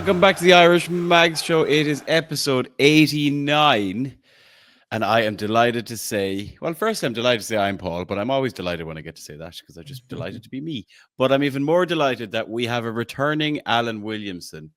Welcome back to the Irish Mags Show. It is episode 89. And I am delighted to say, well, first I'm delighted to say I'm Paul, but I'm always delighted when I get to say that because I'm just delighted to be me. But I'm even more delighted that we have a returning Alan Williamson.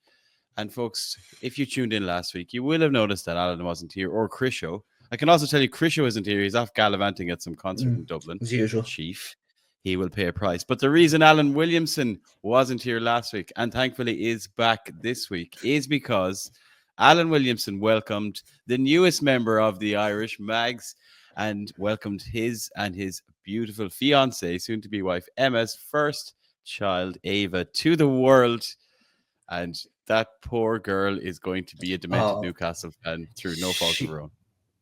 And folks, if you tuned in last week, you will have noticed that Alan wasn't here, or Krisho. I can also tell you Krisho isn't here. He's off gallivanting at some concert in Dublin. As usual. Chief. He will pay a price. But the reason Alan Williamson wasn't here last week and thankfully is back this week is because Alan Williamson welcomed the newest member of the Irish Mags and welcomed his and his beautiful fiancée, soon-to-be wife, Emma's first child, Ava, to the world. And that poor girl is going to be a demented Newcastle fan through no fault of her own.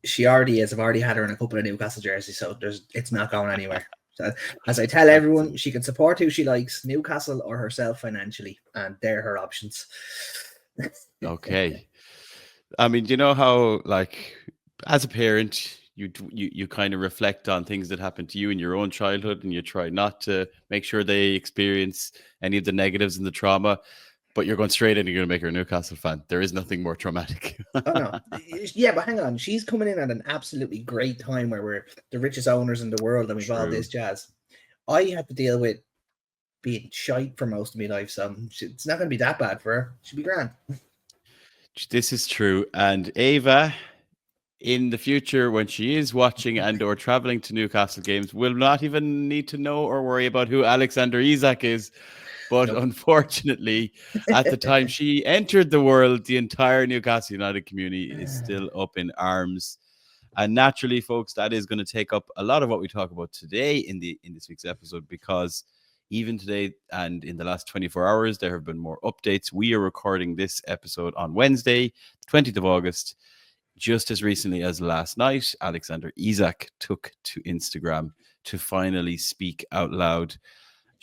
She already is. I've already had her in a couple of Newcastle jerseys, so it's not going anywhere. So, as I tell everyone, she can support who she likes, Newcastle or herself financially, and they're her options. Okay. I mean, you know how, like, as a parent, you kind of reflect on things that happened to you in your own childhood, and you try not to make sure they experience any of the negatives and the trauma. But you're going straight in and you're going to make her a Newcastle fan. There is nothing more traumatic. Oh, no. Yeah, but hang on. She's coming in at an absolutely great time where we're the richest owners in the world and we've all this jazz. I had to deal with being shite for most of my life, so it's not going to be that bad for her. She'll be grand. This is true. And Ava, in the future, when she is watching and or traveling to Newcastle games, will not even need to know or worry about who Alexander Isak is. But unfortunately, at the time she entered the world, the entire Newcastle United community is still up in arms. And naturally, folks, that is going to take up a lot of what we talk about today in this week's episode, because even today and in the last 24 hours, there have been more updates. We are recording this episode on Wednesday, 20th of August. Just as recently as last night, Alexander Isak took to Instagram to finally speak out loud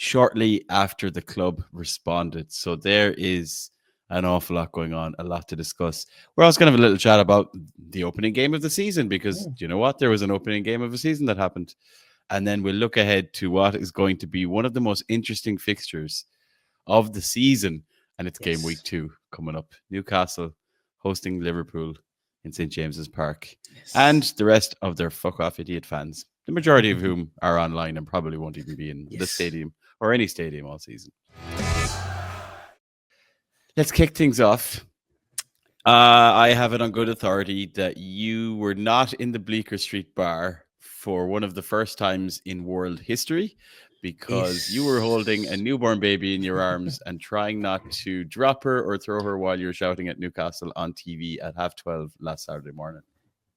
shortly after the club responded. So there is an awful lot going on, a lot to discuss. We're also going to have a little chat about the opening game of the season, because you know what? There was an opening game of the season that happened. And then we'll look ahead to what is going to be one of the most interesting fixtures of the season. And it's game week 2 coming up. Newcastle hosting Liverpool in St. James's Park. And the rest of their fuck off idiot fans, the majority of whom are online and probably won't even be in the stadium or any stadium all season. Let's kick things off. I have it on good authority that you were not in the Bleecker Street bar for one of the first times in world history, because you were holding a newborn baby in your arms and trying not to drop her or throw her while you were shouting at Newcastle on TV at 12:30 last Saturday morning.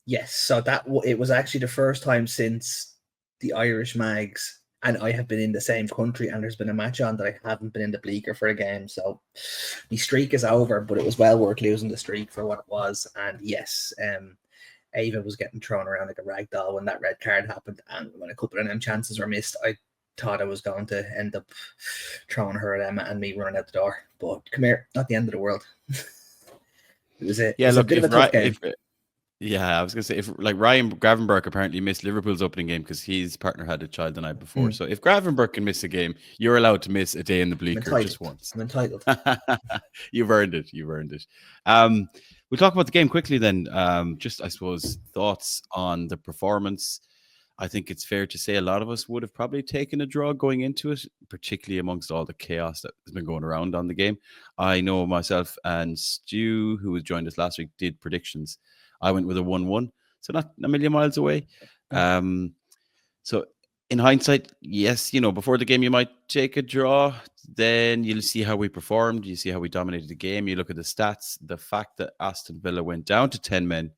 Yes, so it was actually the first time since the Irish Mags and I have been in the same country and there's been a match on that I haven't been in the Bleecker for a game. So the streak is over, but it was well worth losing the streak for what it was. And yes, Ava was getting thrown around like a rag doll when that red card happened. And when a couple of them chances were missed, I thought I was going to end up throwing her at Emma and me running out the door. But come here, not the end of the world. It was a bit of a tough game. Yeah, I was going to say, if like Ryan Gravenberch apparently missed Liverpool's opening game because his partner had a child the night before. So if Gravenberch can miss a game, you're allowed to miss a day in the Bleecker just once. I'm entitled. You've earned it. We'll talk about the game quickly then. Just, I suppose, thoughts on the performance. I think it's fair to say a lot of us would have probably taken a draw going into it, particularly amongst all the chaos that has been going around on the game. I know myself and Stu, who was joined us last week, did predictions. I went with a 1-1, so not a million miles away. So in hindsight, yes, before the game, you might take a draw. Then you'll see how we performed. You see how we dominated the game. You look at the stats, the fact that Aston Villa went down to 10 men.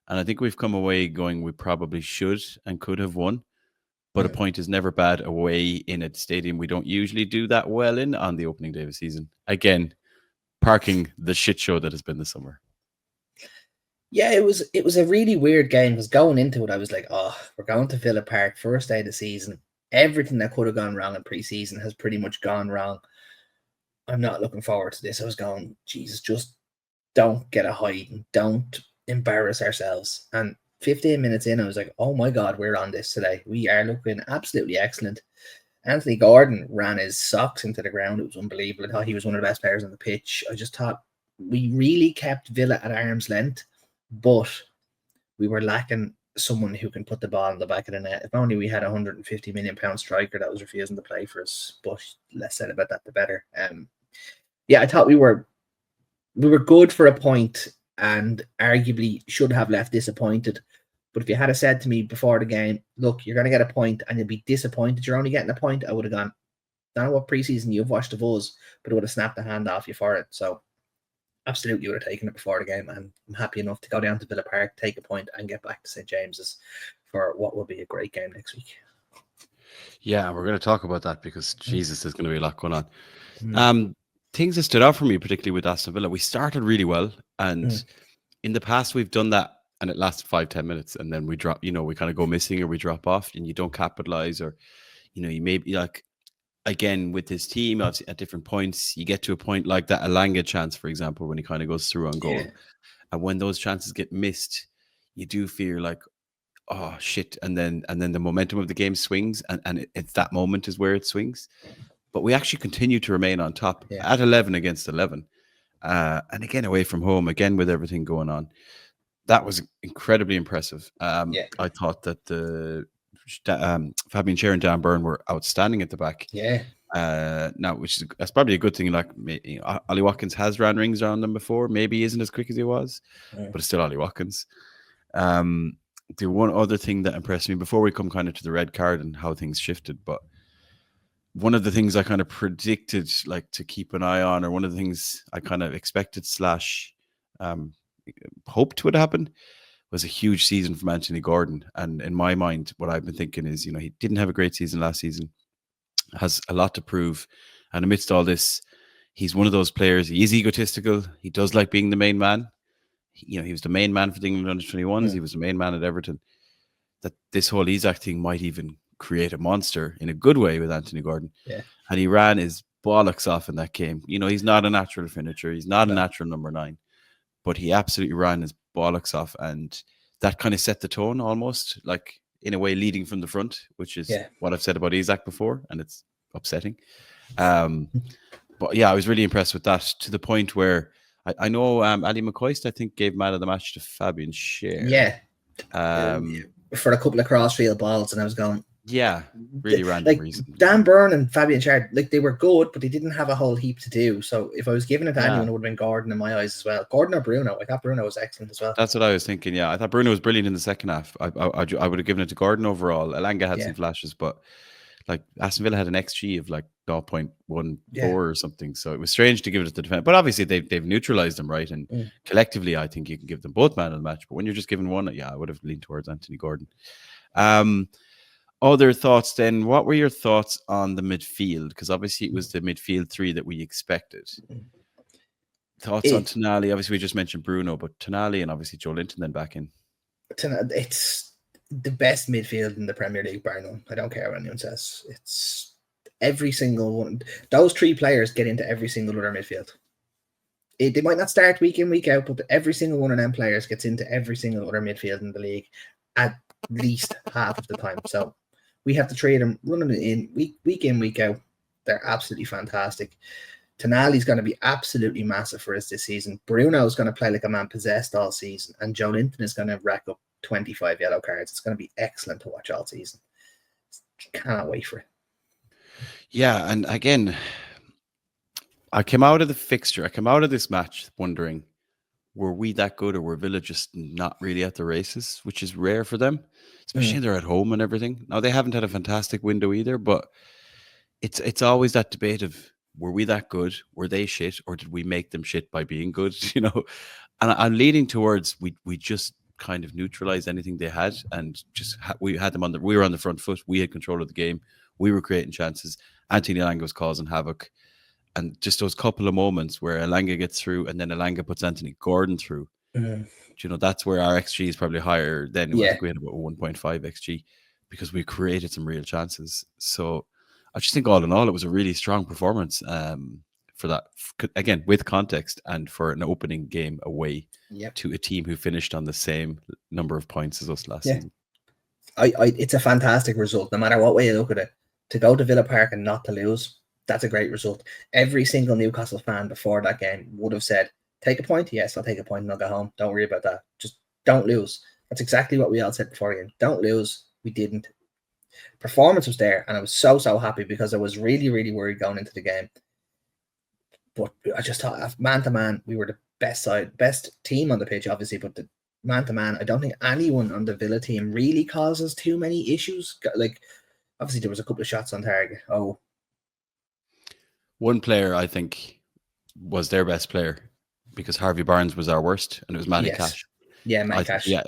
And I think we've come away going, we probably should and could have won. But a point is never bad away in a stadium we don't usually do that well in on the opening day of the season. Again, parking the shit show that has been the summer. Yeah, it was a really weird game, because going into it, I was like, we're going to Villa Park, first day of the season. Everything that could have gone wrong in pre-season has pretty much gone wrong. I'm not looking forward to this. I was going, Jesus, just don't get a hiding. Don't embarrass ourselves. And 15 minutes in, I was like, oh my God, we're on this today. We are looking absolutely excellent. Anthony Gordon ran his socks into the ground. It was unbelievable. I thought he was one of the best players on the pitch. I just thought we really kept Villa at arm's length, but we were lacking someone who can put the ball in the back of the net. If only we had a £150 million striker that was refusing to play for us. But less said about that, the better. Yeah, I thought we were good for a point, and arguably should have left disappointed. But if you had said to me before the game, look, you're going to get a point and you'll be disappointed you're only getting a point, I would have gone, I don't know what preseason you've watched of us, but it would have snapped the hand off you for it. So absolutely would have taken it before the game, and I'm happy enough to go down to Villa Park, take a point, and get back to St. James's for what will be a great game next week. Yeah, we're going to talk about that because, Jesus, there's going to be a lot going on. Things that stood out for me, particularly with Aston Villa, we started really well, and in the past we've done that, and it lasts 5-10 minutes, and then we drop, we kind of go missing or we drop off, and you don't capitalize, or you may be like, again with this team at different points, you get to a point like that Elanga chance, for example, when he kind of goes through on goal, and when those chances get missed, you do feel like, oh shit, and then the momentum of the game swings, and it's that moment is where it swings. But we actually continue to remain on top at 11 against 11. And again, away from home, again, with everything going on. That was incredibly impressive. I thought that Fabian Schär and Dan Burn were outstanding at the back. Now, that's probably a good thing. Like, Ollie Watkins has ran rings around them before. Maybe he isn't as quick as he was, but it's still Ollie Watkins. The one other thing that impressed me before we come kind of to the red card and how things shifted, but one of the things I kind of predicted, like, to keep an eye on, or one of the things I kind of expected / hoped would happen, was a huge season from Anthony Gordon. And in my mind, what I've been thinking is, he didn't have a great season last season, has a lot to prove. And amidst all this, he's one of those players. He is egotistical. He does like being the main man. He was the main man for the England under-21s. He was the main man at Everton. That this whole ISAK thing might even create a monster in a good way with Anthony Gordon. And he ran his bollocks off in that game. He's not a natural finisher. He's not a natural number 9, but he absolutely ran his bollocks off, and that kind of set the tone, almost like, in a way, leading from the front, which is what I've said about ISAK before, and it's upsetting. But yeah, I was really impressed with that, to the point where I know Ali McCoist, I think, gave man of the match to Fabian Schär. For a couple of crossfield balls, and I was going, really random reason. Dan Burn and Fabian Schär, like, they were good, but they didn't have a whole heap to do. So if I was giving it to anyone, it would have been Gordon in my eyes as well. Gordon or Bruno. I thought Bruno was excellent as well. That's what I was thinking. I thought Bruno was brilliant in the second half. I would have given it to Gordon overall. Elanga had some flashes, but like, Aston Villa had an XG of like 0.14 or something. So it was strange to give it to the defense. But obviously they've neutralized them, right? And collectively, I think you can give them both man of the match. But when you're just giving one, I would have leaned towards Anthony Gordon. Other thoughts then? What were your thoughts on the midfield? Because obviously it was the midfield 3 that we expected. Thoughts on Tonali? Obviously we just mentioned Bruno, but Tonali and obviously Joe Linton then back in. It's the best midfield in the Premier League, bar none. I don't care what anyone says. It's every single one. Those 3 players get into every single other midfield. They might not start week in, week out, but every single one of them players gets into every single other midfield in the league at least half of the time. So we have to trade them, running it in week in, week out. They're absolutely fantastic. Tonali's going to be absolutely massive for us this season. Bruno's going to play like a man possessed all season, and Joe Linton is going to rack up 25 yellow cards. It's going to be excellent to watch all season. Cannot wait for it. Yeah, and again, I came out of this match wondering, were we that good, or were Villa just not really at the races, which is rare for them, especially they're at home and everything. Now, they haven't had a fantastic window either, but it's always that debate of, were we that good? Were they shit, or did we make them shit by being good? And I'm leaning towards we just kind of neutralized anything they had, and just we had them we were on the front foot. We had control of the game. We were creating chances. Anthony Elanga was causing havoc, and just those couple of moments where Elanga gets through, and then Elanga puts Anthony Gordon through. That's where our XG is probably higher than we had about 1.5 XG, because we created some real chances. So I just think all in all, it was a really strong performance for that, again, with context, and for an opening game away to a team who finished on the same number of points as us last season. It's a fantastic result, no matter what way you look at it. to go to Villa Park and not to lose, that's a great result. Every single Newcastle fan before that game would have said, take a point? Yes, I'll take a point and I'll go home. Don't worry about that. Just don't lose. That's exactly what we all said before the game. Don't lose. We didn't. Performance was there, and I was so happy because I was really, really worried going into the game. But I just thought, man to man, we were the best team on the pitch, obviously, but the man to man, I don't think anyone on the Villa team really causes too many issues. Like, obviously, there was a couple of shots on target. One player, I think, was their best player because Harvey Barnes was our worst, and it was Matty Cash. Yeah, Matty Cash. Yeah,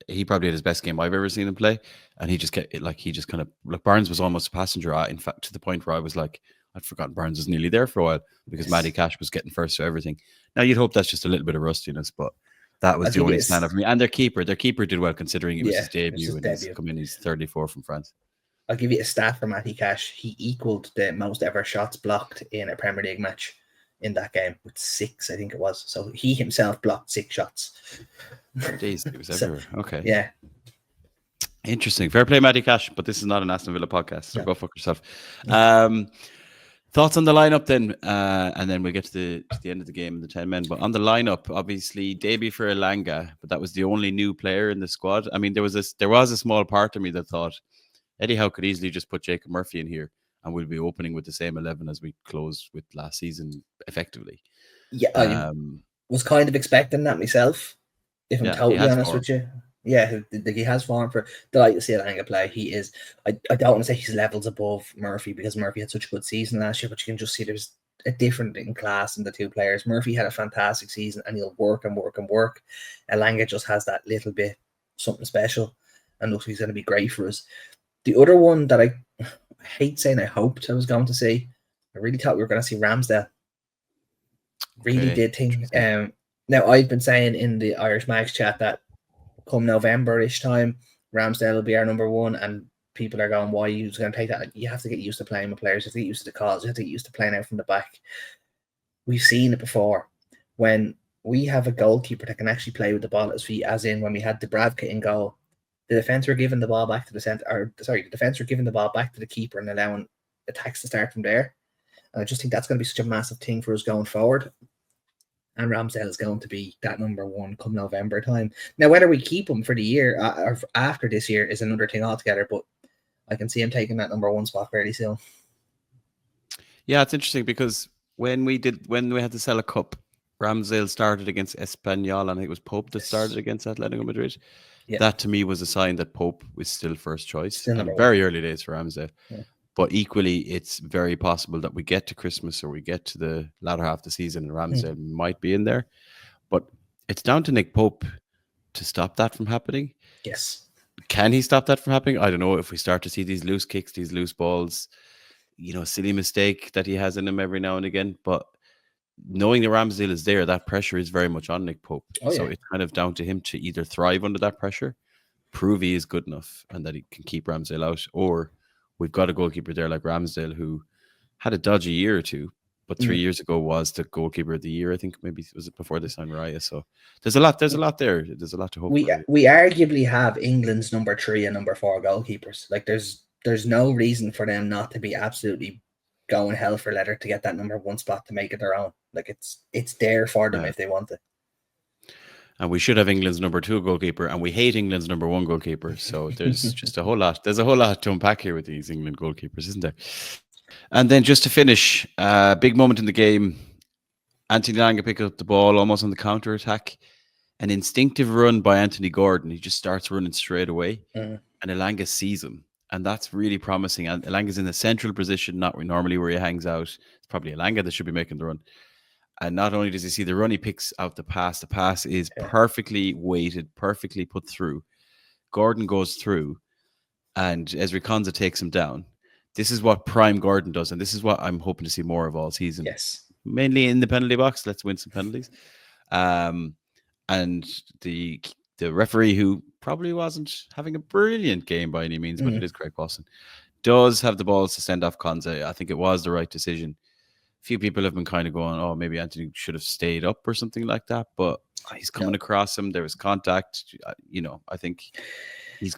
he probably had his best game I've ever seen him play, and he just kind of Barnes was almost a passenger. In fact, to the point where I was like, I'd forgotten Barnes was nearly there for a while because Matty Cash was getting first to everything. Now you'd hope that's just a little bit of rustiness, but that was the only stand up for me. And their keeper did well considering it was his debut, and he's come in. He's 34 from France. I'll give you a stat for Matty Cash. He equaled the most ever shots blocked in a Premier League match in that game with 6, I think it was. So he himself blocked 6 shots. Jeez, it was everywhere. Okay. Yeah. Interesting. Fair play, Matty Cash, but this is not an Aston Villa podcast, so go fuck yourself. Thoughts on the lineup then, and then we'll get to the end of the game, the 10 men. But on the lineup, obviously, debut for Elanga, but that was the only new player in the squad. I mean, there was a small part of me that thought Eddie Howe could easily just put Jacob Murphy in here, and we'll be opening with the same 11 as we closed with last season, effectively. Yeah, I was kind of expecting that myself, if I'm totally honest with you. Yeah, he has form for delight to see Elanga play. He is. I don't want to say he's levels above Murphy because Murphy had such a good season last year, but you can just see there's a difference in class in the two players. Murphy had a fantastic season and he'll work and work and work. Elanga just has that little bit something special and looks like he's going to be great for us. The other one that I hate saying I hoped I was going to see, I really thought we were going to see Ramsdale. Really did think. Now, I've been saying in the Irish Mags chat that come November-ish time, Ramsdale will be our number 1, and people are going, why are you going to take that? You have to get used to playing with players. You have to get used to the calls. You have to get used to playing out from the back. We've seen it before. When we have a goalkeeper that can actually play with the ball at his feet, as in when we had Dubravka in goal, the defence were giving the ball back to the defence were giving the ball back to the keeper and allowing attacks to start from there. And I just think that's going to be such a massive thing for us going forward. And Ramsdale is going to be that number 1 come November time. Now, whether we keep him for the year or after this year is another thing altogether, but I can see him taking that number 1 spot fairly soon. Yeah, it's interesting because when we had to sell a cup, Ramsdale started against Espanyol, and I think it was Pope that started against Atletico Madrid. Yeah. That to me was a sign that Pope was still first choice. And very early days for Ramsdale. Yeah. But equally, it's very possible that we get to Christmas or we get to the latter half of the season and Ramsdale might be in there. But it's down to Nick Pope to stop that from happening. Yes. Can he stop that from happening? I don't know. If we start to see these loose kicks, these loose balls, silly mistake that he has in him every now and again. But knowing that Ramsdale is there, that pressure is very much on Nick Pope. So it's kind of down to him to either thrive under that pressure, prove he is good enough and that he can keep Ramsdale out, or we've got a goalkeeper there like Ramsdale who had a dodgy year or two, but 3 years ago was the goalkeeper of the year. I think maybe was it before they signed Raya. So there's a lot there. There's a lot to hope for. We arguably have England's number 3 and number 4 goalkeepers. Like there's no reason for them not to be absolutely going hell for leather to get that number 1 spot to make it their own. Like it's there for them if they want it. And we should have England's number 2 goalkeeper, and we hate England's number 1 goalkeeper. So there's just a whole lot. There's a whole lot to unpack here with these England goalkeepers, isn't there? And then just to finish, big moment in the game. Anthony Elanga picked up the ball almost on the counter attack. An instinctive run by Anthony Gordon. He just starts running straight away, and Elanga sees him, and that's really promising. And Elanga's in the central position, not normally where he hangs out. It's probably Elanga that should be making the run. And not only does he see the run, he picks out the pass. The pass is perfectly weighted, perfectly put through. Gordon goes through, and Ezri Konsa takes him down. This is what prime Gordon does, and this is what I'm hoping to see more of all season. Yes. Mainly in the penalty box. Let's win some penalties. And the referee, who probably wasn't having a brilliant game by any means, but it is Craig Pawson, does have the balls to send off Konsa. I think it was the right decision. Few people have been kind of going, oh, maybe Anthony should have stayed up or something like that. But he's coming across him. There was contact. I think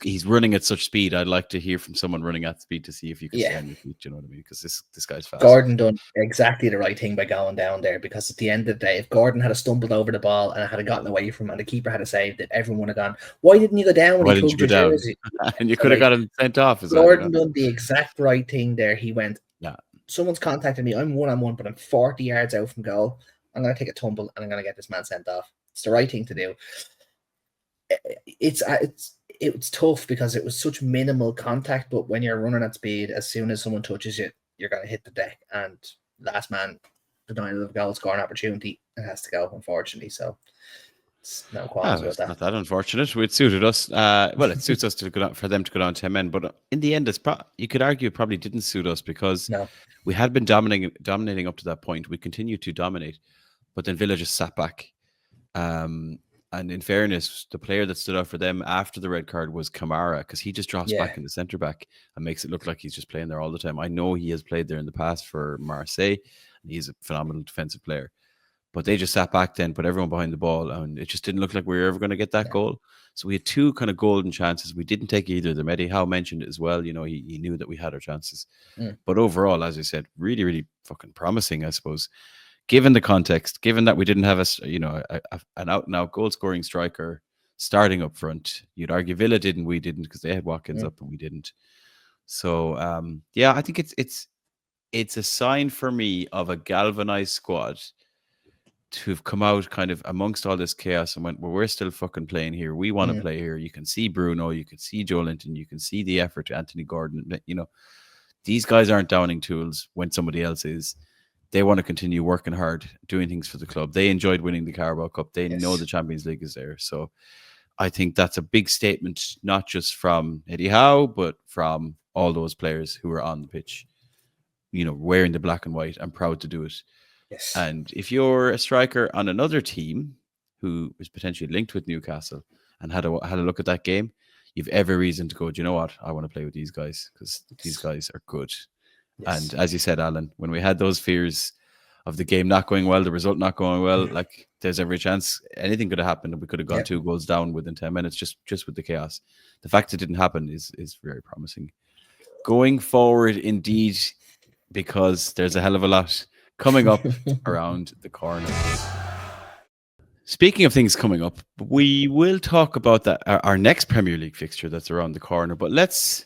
he's running at such speed. I'd like to hear from someone running at speed to see if you can stay on your feet. You know what I mean? Because this guy's fast. Gordon done exactly the right thing by going down there, because at the end of the day, if Gordon had stumbled over the ball and it had gotten away from him and the keeper had saved it, everyone would have gone, why didn't you go down when he tugged your jersey? And you could have got him sent off as Gordon done the exact right thing there. He went, yeah, someone's contacted me. I'm 1-on-1, but I'm 40 yards out from goal. I'm going to take a tumble and I'm going to get this man sent off. It's the right thing to do. It's tough because it was such minimal contact, but when you're running at speed, as soon as someone touches you, you're going to hit the deck, and last man denied of goal scoring opportunity, it has to go, unfortunately. So it's no qualms about that. Not that unfortunate. It suited us. Well, it suits us for them to go down 10 men, but in the end, you could argue it probably didn't suit us, because we had been dominating up to that point. We continued to dominate, but then Villa just sat back. And in fairness, the player that stood out for them after the red card was Kamara, because he just drops back in the centre back and makes it look like he's just playing there all the time. I know he has played there in the past for Marseille, and he's a phenomenal defensive player. But they just sat back then, put everyone behind the ball, and it just didn't look like we were ever going to get that goal. So we had two kind of golden chances. We didn't take either of them. Eddie Howe mentioned it as well. He knew that we had our chances. But overall, as I said, really, really fucking promising, I suppose. Given the context, given that we didn't have an out-and-out goal-scoring striker starting up front, you'd argue Villa didn't, we didn't, because they had Watkins up and we didn't. So, I think it's a sign for me of a galvanized squad to have come out kind of amongst all this chaos and went, well, we're still fucking playing here. We want to play here. You can see Bruno, you can see Joe Linton, you can see the effort to Anthony Gordon. These guys aren't downing tools when somebody else is. They want to continue working hard, doing things for the club. They enjoyed winning the Carabao Cup. They know the Champions League is there. So I think that's a big statement, not just from Eddie Howe, but from all those players who are on the pitch, wearing the black and white and proud to do it. Yes. And if you're a striker on another team who is potentially linked with Newcastle and had a look at that game, you've every reason to go, do you know what? I want to play with these guys, because these guys are good. Yes. And as you said, Alan, when we had those fears of the game not going well, the result not going well, like there's every chance anything could have happened, and we could have gone 2 goals down within 10 minutes just with the chaos. The fact it didn't happen is very promising. Going forward, indeed, because there's a hell of a lot coming up around the corner. Speaking of things coming up, we will talk about that our next Premier League fixture that's around the corner, but let's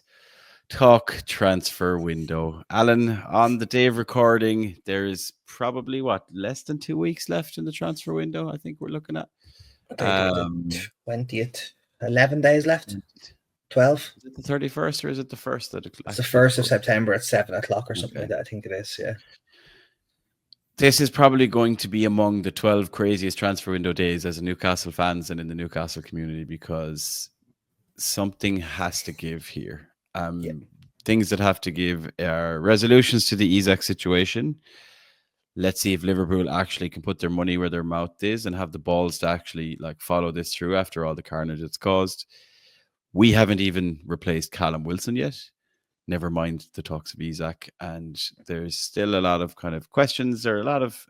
talk transfer window. Alan, on the day of recording, there's probably less than 2 weeks left in the transfer window. I think we're looking at 20th, 11 days left. 12. Is it the 31st or is it the 1st? It's the 1st of September at 7:00 or something like that. I think it is. Yeah. This is probably going to be among the 12 craziest transfer window days as a Newcastle fans and in the Newcastle community, because something has to give here. Things that have to give are resolutions to the ISAK situation. Let's see if Liverpool actually can put their money where their mouth is and have the balls to actually follow this through after all the carnage it's caused. We haven't even replaced Callum Wilson yet. Never mind the talks of ISAK, and there's still a lot of kind of questions. There are a lot of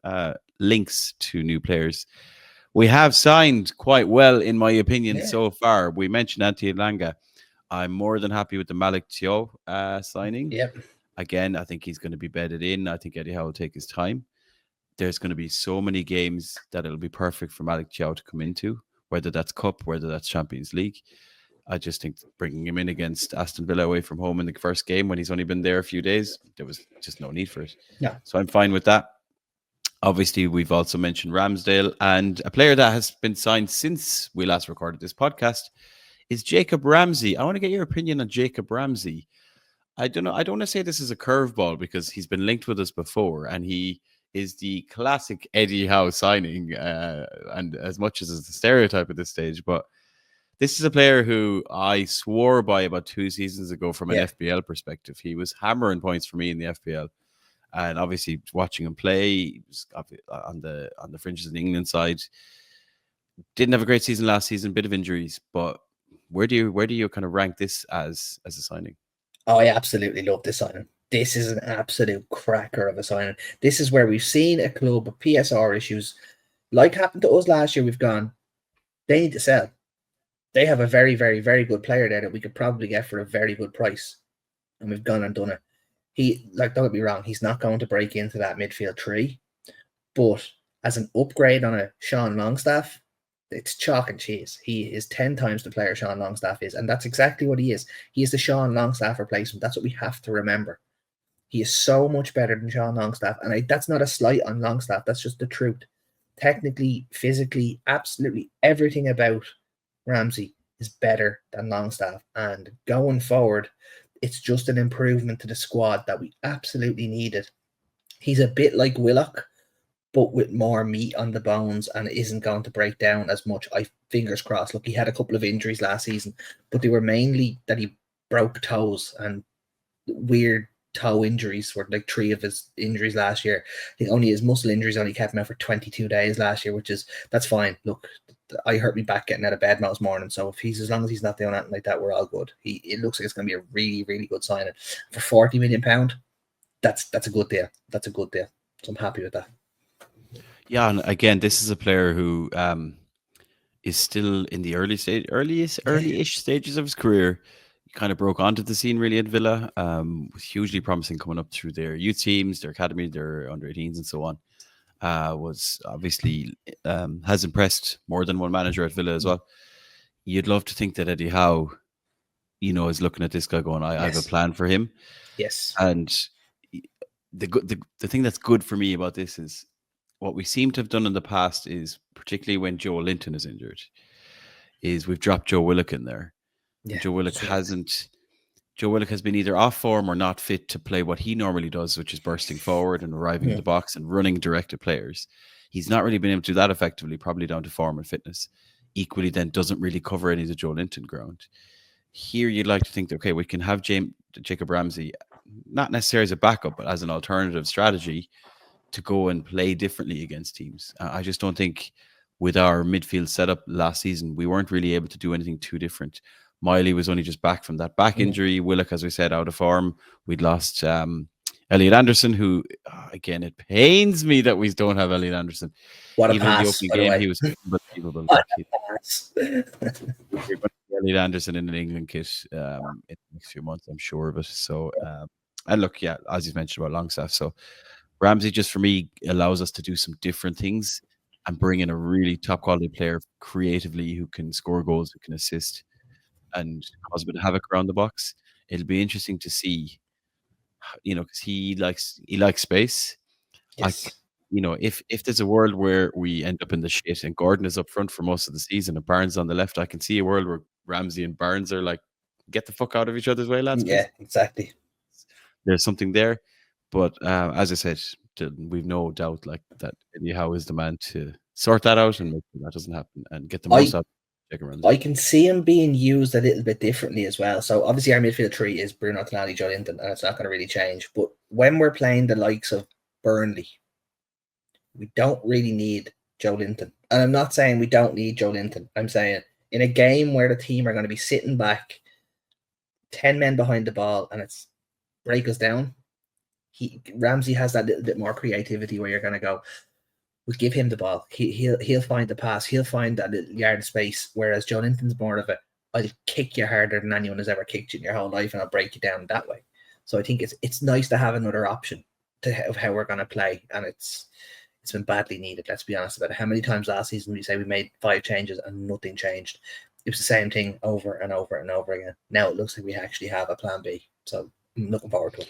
links to new players. We have signed quite well, in my opinion, so far. We mentioned Antti Langa. I'm more than happy with the Malik Thiaw signing. Yep. Again, I think he's going to be bedded in. I think Eddie Howe will take his time. There's going to be so many games that it'll be perfect for Malik Thiaw to come into, whether that's Cup, whether that's Champions League. I just think bringing him in against Aston Villa away from home in the first game when he's only been there a few days, there was just no need for it. Yeah. So I'm fine with that. Obviously, we've also mentioned Ramsdale, and a player that has been signed since we last recorded this podcast is Jacob Ramsey. I want to get your opinion on Jacob Ramsey. I don't know. I don't want to say this is a curveball because he's been linked with us before, and he is the classic Eddie Howe signing, and as much as it's a stereotype at this stage, but this is a player who I swore by about 2 seasons ago from an FPL perspective. He was hammering points for me in the FPL. And obviously watching him play, he was on the fringes of the England side. Didn't have a great season last season, bit of injuries, but where do you kind of rank this as a signing? Oh, I absolutely love this signing. This is an absolute cracker of a signing. This is where we've seen a club with PSR issues, like happened to us last year. We've gone, They need to sell. They have a very, very, very good player there that we could probably get for a very good price. And we've gone and done it. Don't get me wrong, he's not going to break into that midfield three. But as an upgrade on a Sean Longstaff, it's chalk and cheese. He is 10 times the player Sean Longstaff is. And that's exactly what he is. He is the Sean Longstaff replacement. That's what we have to remember. He is so much better than Sean Longstaff. And that's not a slight on Longstaff. That's just the truth. Technically, physically, absolutely everything about Ramsey is better than Longstaff. And going forward, it's just an improvement to the squad that we absolutely needed. He's a bit like Willock, but with more meat on the bones and isn't going to break down as much. Fingers crossed. Look, he had a couple of injuries last season, but they were mainly that he broke toes and weird toe injuries were like 3 of his injuries last year. I think only his muscle injuries only kept him out for 22 days last year, that's fine. Look, I hurt me back getting out of bed most morning, so as long as he's not doing anything like that, we're all good. It looks like it's going to be a really, really good signing for £40 million. That's a good deal. That's a good deal. So I'm happy with that. Yeah, and again, this is a player who is still in the early-ish stages of his career. He kind of broke onto the scene really at Villa. Was hugely promising coming up through their youth teams, their academy, their under-18s, and so on. Was obviously has impressed more than one manager at Villa as well. You'd love to think that Eddie Howe, is looking at this guy going, I have a plan for him. Yes. And the thing that's good for me about this is what we seem to have done in the past is, particularly when Joe Linton is injured, is we've dropped Joe Willock in there. Yeah, Joe Willock has been either off form or not fit to play what he normally does, which is bursting forward and arriving in the box and running direct at players. He's not really been able to do that effectively, probably down to form and fitness. Equally, then doesn't really cover any of the Joe Linton ground. Here, you'd like to think that, okay, we can have Jacob Ramsey, not necessarily as a backup, but as an alternative strategy to go and play differently against teams. I just don't think with our midfield setup last season, we weren't really able to do anything too different. Miley was only just back from that back injury. Willock, as we said, out of form. We'd lost Elliot Anderson, who, again, it pains me that we don't have Elliot Anderson. What a Even pass, in the opening game, he was unbelievable. Elliot Anderson in an England kit in the next few months, I'm sure of it. So, and look, yeah, as you mentioned about Longstaff. So, Ramsey, just for me, allows us to do some different things and bring in a really top quality player creatively who can score goals, who can assist, and cause a bit of havoc around the box. It'll be interesting to see, because he likes space. Yes. If there's a world where we end up in the shit and Gordon is up front for most of the season and Barnes on the left, I can see a world where Ramsey and Barnes are like, get the fuck out of each other's way, lads. Yeah, please. Exactly. There's something there. But as I said, we've no doubt like that Eddie Howe is the man to sort that out and make sure that doesn't happen and get the most out of Ramsey. I can see him being used a little bit differently as well. So obviously our midfield three is Bruno Tonali, Joe Linton, and it's not going to really change. But when we're playing the likes of Burnley, we don't really need Joe Linton. And I'm not saying we don't need Joe Linton. I'm saying in a game where the team are going to be sitting back, 10 men behind the ball, and it's break us down, Ramsey has that little bit more creativity where you're going to go, we'll give him the ball. He'll find the pass. He'll find that little yard of space. Whereas Joe Linton's more of I'll kick you harder than anyone has ever kicked you in your whole life, and I'll break you down that way. So I think it's nice to have another option of how we're going to play, and it's been badly needed. Let's be honest about it. How many times last season we say we made 5 changes and nothing changed? It was the same thing over and over and over again. Now it looks like we actually have a plan B. So I'm looking forward to it.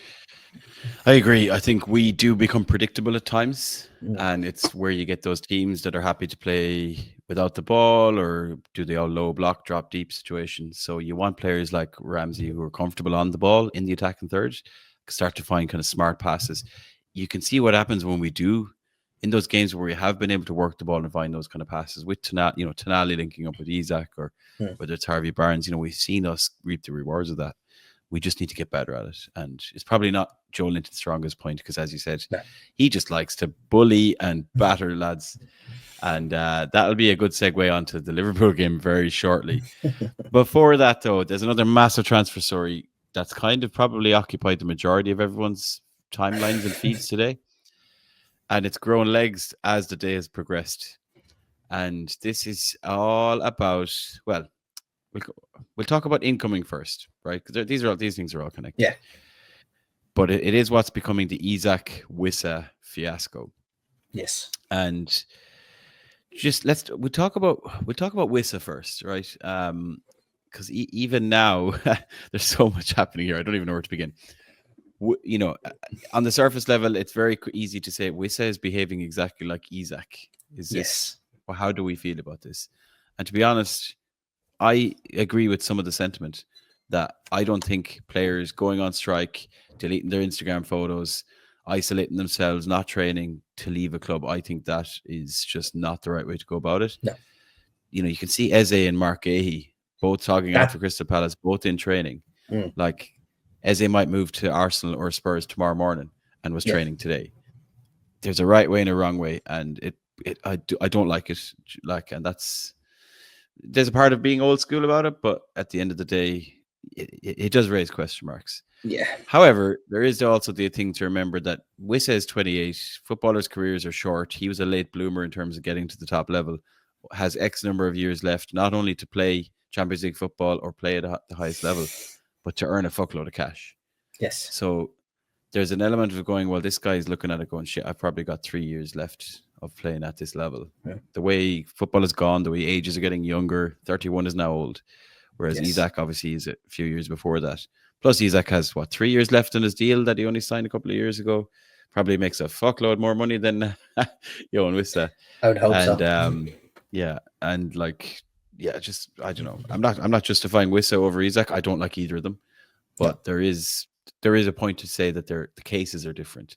I agree. I think we do become predictable at times, and it's where you get those teams that are happy to play without the ball or do the all low block, drop deep situations. So you want players like Ramsey who are comfortable on the ball in the attacking third, start to find kind of smart passes. You can see what happens when we do in those games where we have been able to work the ball and find those kind of passes with Tonali linking up with Isak or whether it's Harvey Barnes. We've seen us reap the rewards of that. We just need to get better at it. And it's probably not Joe Linton's strongest point because, as you said, he just likes to bully and batter lads. And that'll be a good segue onto the Liverpool game very shortly. Before that, though, there's another massive transfer story that's kind of probably occupied the majority of everyone's timelines and feeds today. And it's grown legs as the day has progressed. And this is all about, well, we'll talk about incoming first, right? Because these things are all connected. Yeah. But it is what's becoming the Isak-Wissa fiasco. Yes. And just we'll talk about Wissa first, right? Because even now there's so much happening here. I don't even know where to begin. On the surface level, it's very easy to say Wissa is behaving exactly like Isak. Is this? Yes. Well, how do we feel about this? And to be honest, I agree with some of the sentiment that I don't think players going on strike, deleting their Instagram photos, isolating themselves, not training to leave a club. I think that is just not the right way to go about it. No. You can see Eze and Mark Gahey both talking out for Crystal Palace, both in training. Like Eze might move to Arsenal or Spurs tomorrow morning and was training today. There's a right way and a wrong way, and I don't like it. And there's a part of being old school about it, but at the end of the day, it does raise question marks. Yeah. However, there is also the thing to remember that Wissa is 28. Footballers' careers are short. He was a late bloomer in terms of getting to the top level. Has X number of years left, not only to play Champions League football or play at the highest level, but to earn a fuckload of cash. Yes. So there's an element of going, well, this guy is looking at it going, shit, I've probably got 3 years left of playing at this level. Yeah. The way football has gone, the way ages are getting younger, 31 is now old, whereas Isak obviously is a few years before that. Plus, Isak has, 3 years left in his deal that he only signed a couple of years ago. Probably makes a fuckload more money than Johan Wissa. I would hope so. Yeah, and just I don't know. I'm not justifying Wissa over Isak. I don't like either of them, but there is a point to say that the cases are different.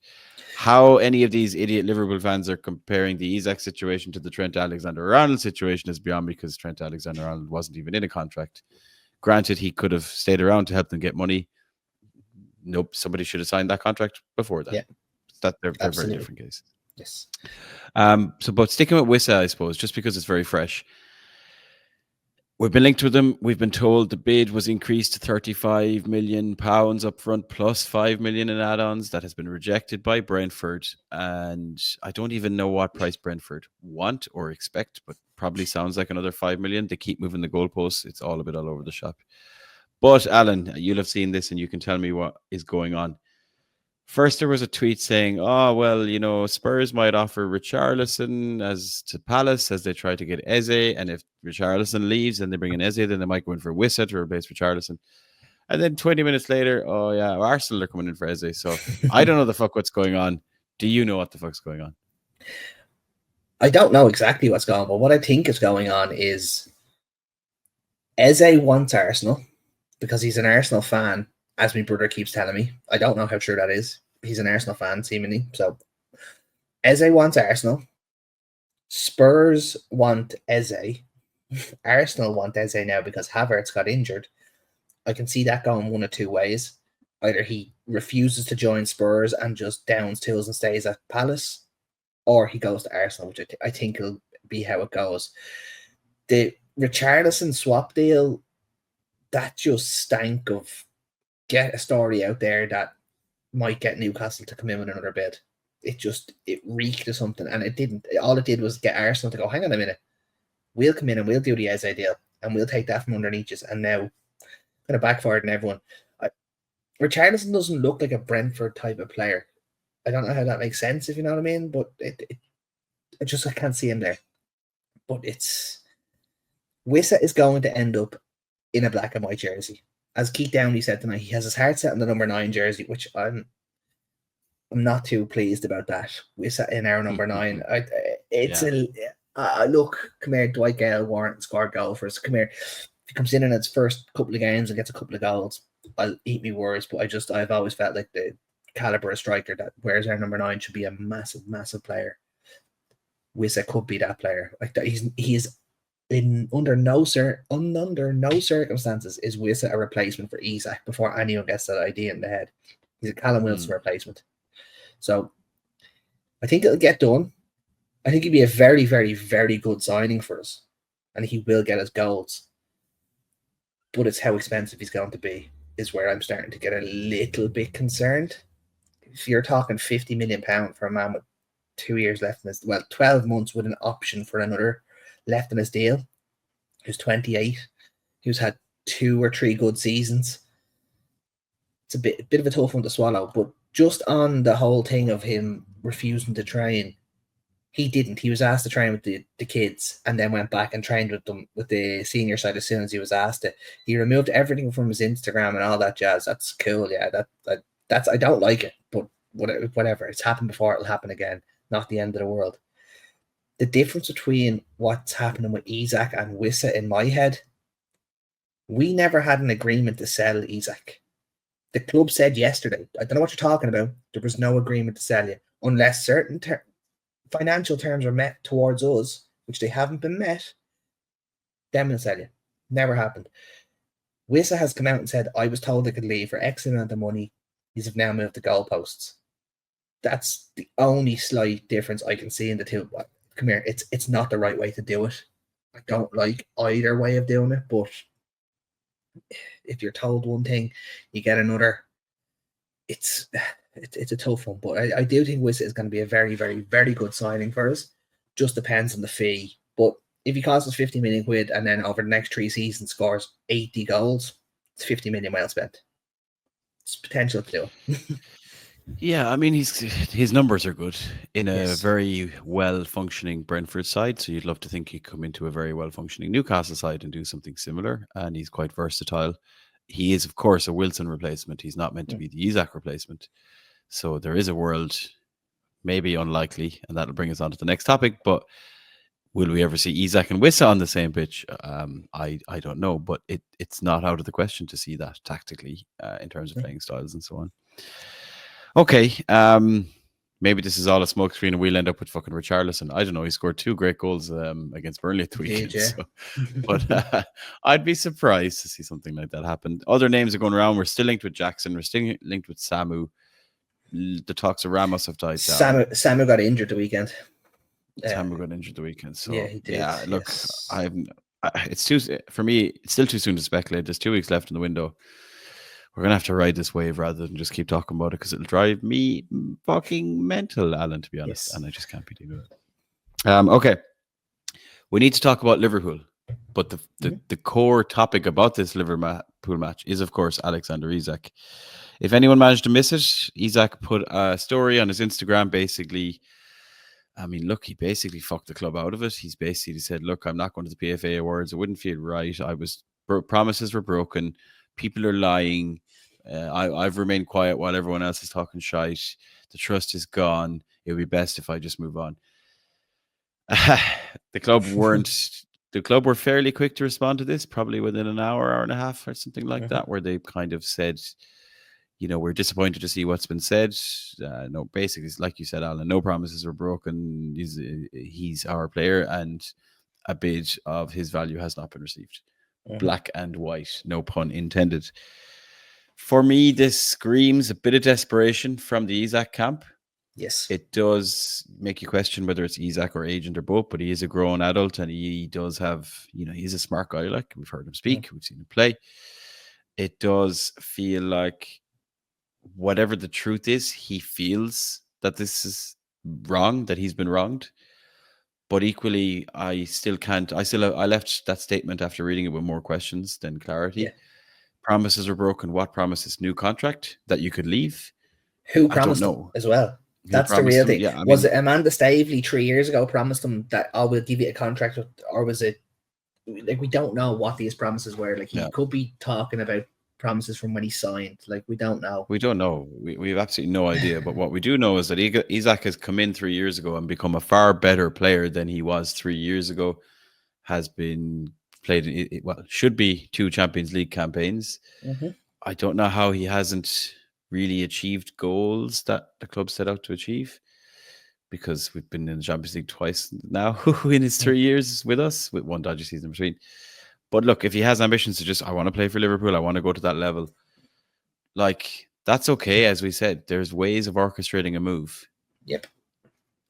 How any of these idiot Liverpool fans are comparing the Isak situation to the Trent Alexander-Arnold situation is beyond me, because Trent Alexander-Arnold wasn't even in a contract. Granted, he could have stayed around to help them get money. Nope, somebody should have signed that contract before that. Yeah. They're very different cases. Yes. But sticking with Wissa, I suppose, just because it's very fresh. We've been linked with them. We've been told the bid was increased to £35 million up front plus £5 million in add-ons. That has been rejected by Brentford. And I don't even know what price Brentford want or expect, but probably sounds like another £5 million. They keep moving the goalposts. It's all a bit all over the shop. But Alan, you'll have seen this and you can tell me what is going on. First, there was a tweet saying, oh, well, Spurs might offer Richarlison to Palace as they try to get Eze. And if Richarlison leaves and they bring in Eze, then they might go in for Wissa to replace Richarlison. And then 20 minutes later, oh, yeah, Arsenal are coming in for Eze. So I don't know the fuck what's going on. Do you know what the fuck's going on? I don't know exactly what's going on, but what I think is going on is Eze wants Arsenal because he's an Arsenal fan, as my brother keeps telling me. I don't know how true that is. He's an Arsenal fan, seemingly. So Eze wants Arsenal. Spurs want Eze. Arsenal want Eze now because Havertz got injured. I can see that going one of two ways. Either he refuses to join Spurs and just downs tools and stays at Palace, or he goes to Arsenal, which I think will be how it goes. The Richarlison swap deal, that just stank of get a story out there that might get Newcastle to come in with another bid. It reeked of something, and it didn't. All it did was get Arsenal to go, hang on a minute, we'll come in and we'll do the Eze deal, and we'll take that from underneath us. And now kind of backfired on everyone. Richarlison doesn't look like a Brentford type of player. I don't know how that makes sense, if you know what I mean, but I can't see him there. But Wissa is going to end up in a black and white jersey. As Keith Downey said tonight, he has his heart set on the number 9 jersey, which I'm not too pleased about that. Wissa in our number 9. Look, come here, Dwight Gale warrant scored goal for us. Come here. If he comes in its first couple of games and gets a couple of goals, I'll eat me words, but I've always felt like the caliber of striker that wears our number 9 should be a massive, massive player. Wissa could be that player. Like that, he's under no circumstances is Wissa a replacement for Isak before anyone gets that idea in the head. He's a Callum Wilson replacement. So I think it'll get done. I think he'd be a very, very, very good signing for us. And he will get his goals. But it's how expensive he's going to be is where I'm starting to get a little bit concerned. If you're talking £50 million for a man with 2 years left in his, 12 months with an option for another left in his deal, who's 28, who's had 2 or 3 good seasons. It's a bit of a tough one to swallow, but just on the whole thing of him refusing to train, he didn't. He was asked to train with the kids and then went back and trained with them with the senior side as soon as he was asked it. He removed everything from his Instagram and all that jazz. That's cool, yeah. That's I don't like it, but whatever. It's happened before, it'll happen again. Not the end of the world. The difference between what's happening with Isak and Wissa in my head, we never had an agreement to sell Isak. The club said yesterday, I don't know what you're talking about, there was no agreement to sell you unless certain financial terms are met towards us, which they haven't been met. Then we'll sell you. Never happened. Wissa has come out and said, I was told I could leave for X amount of money. These have now moved the goalposts. That's the only slight difference I can see in the two. Come here, it's not the right way to do it. I don't like either way of doing it, but if you're told one thing, you get another. It's a tough one, but I do think Wissa is going to be a very, very, very good signing for us. Just depends on the fee. But if he costs us 50 million quid and then over the next 3 seasons scores 80 goals, it's 50 million well spent. It's potential to do. Yeah, I mean, his numbers are good in a very well-functioning Brentford side. So you'd love to think he'd come into a very well-functioning Newcastle side and do something similar. And he's quite versatile. He is, of course, a Wilson replacement. He's not meant to be the Isak replacement. So there is a world, maybe unlikely, and that'll bring us on to the next topic. But will we ever see Isak and Wissa on the same pitch? I don't know, but it's not out of the question to see that tactically in terms of playing styles and so on. Okay, maybe this is all a smokescreen and we'll end up with fucking Richarlison. I don't know. He scored 2 great goals against Burnley at the weekend. Yeah. So, but I'd be surprised to see something like that happen. Other names are going around. We're still linked with Jackson. We're still linked with Samu. The talks of Ramos have died down. Samu got injured the weekend. Samu got injured the weekend. So yeah, he did. Yeah, look, it's too for me. It's still too soon to speculate. There's 2 weeks left in the window. We're gonna have to ride this wave rather than just keep talking about it because it'll drive me fucking mental, Alan. To be honest, and I just can't be doing it. Okay, we need to talk about Liverpool, but the core topic about this Liverpool match is, of course, Alexander Isak. If anyone managed to miss it, Isak put a story on his Instagram. Basically, I mean, look, he basically fucked the club out of it. He's basically said, "Look, I'm not going to the PFA Awards. It wouldn't feel right. Promises were broken. People are lying. I've remained quiet while everyone else is talking shite. The trust is gone. It would be best if I just move on." The club were fairly quick to respond to this, probably within an hour and a half or something like that, where they kind of said, we're disappointed to see what's been said. No, basically, like you said, Alan, no promises were broken. He's our player, and a bid of his value has not been received. Black and white, no pun intended. For me, this screams a bit of desperation from the Isak camp. Yes. It does make you question whether it's Isak or agent or both, but he is a grown adult and he does have, he's a smart guy. Like, we've heard him speak, we've seen him play. It does feel like whatever the truth is, he feels that this is wrong, that he's been wronged. But equally, I left that statement after reading it with more questions than clarity. Yeah. Promises were broken. What promises? New contract that you could leave? Who promised them as well? That's the real thing. Yeah, was it Amanda Stavely 3 years ago promised them that, we'll give you a contract, or was it like, we don't know what these promises were. Like, he could be talking about promises from when he signed. Like, we don't know. We don't know. We have absolutely no idea. But what we do know is that Isak has come in 3 years ago and become a far better player than he was 3 years ago. Has been played, should be 2 Champions League campaigns. I don't know how he hasn't really achieved goals that the club set out to achieve, because we've been in the Champions League twice now in his 3 years with us, with 1 dodgy season in between. But look, if he has ambitions to I want to play for Liverpool, I want to go to that level, like, that's okay. As we said, there's ways of orchestrating a move. Yep.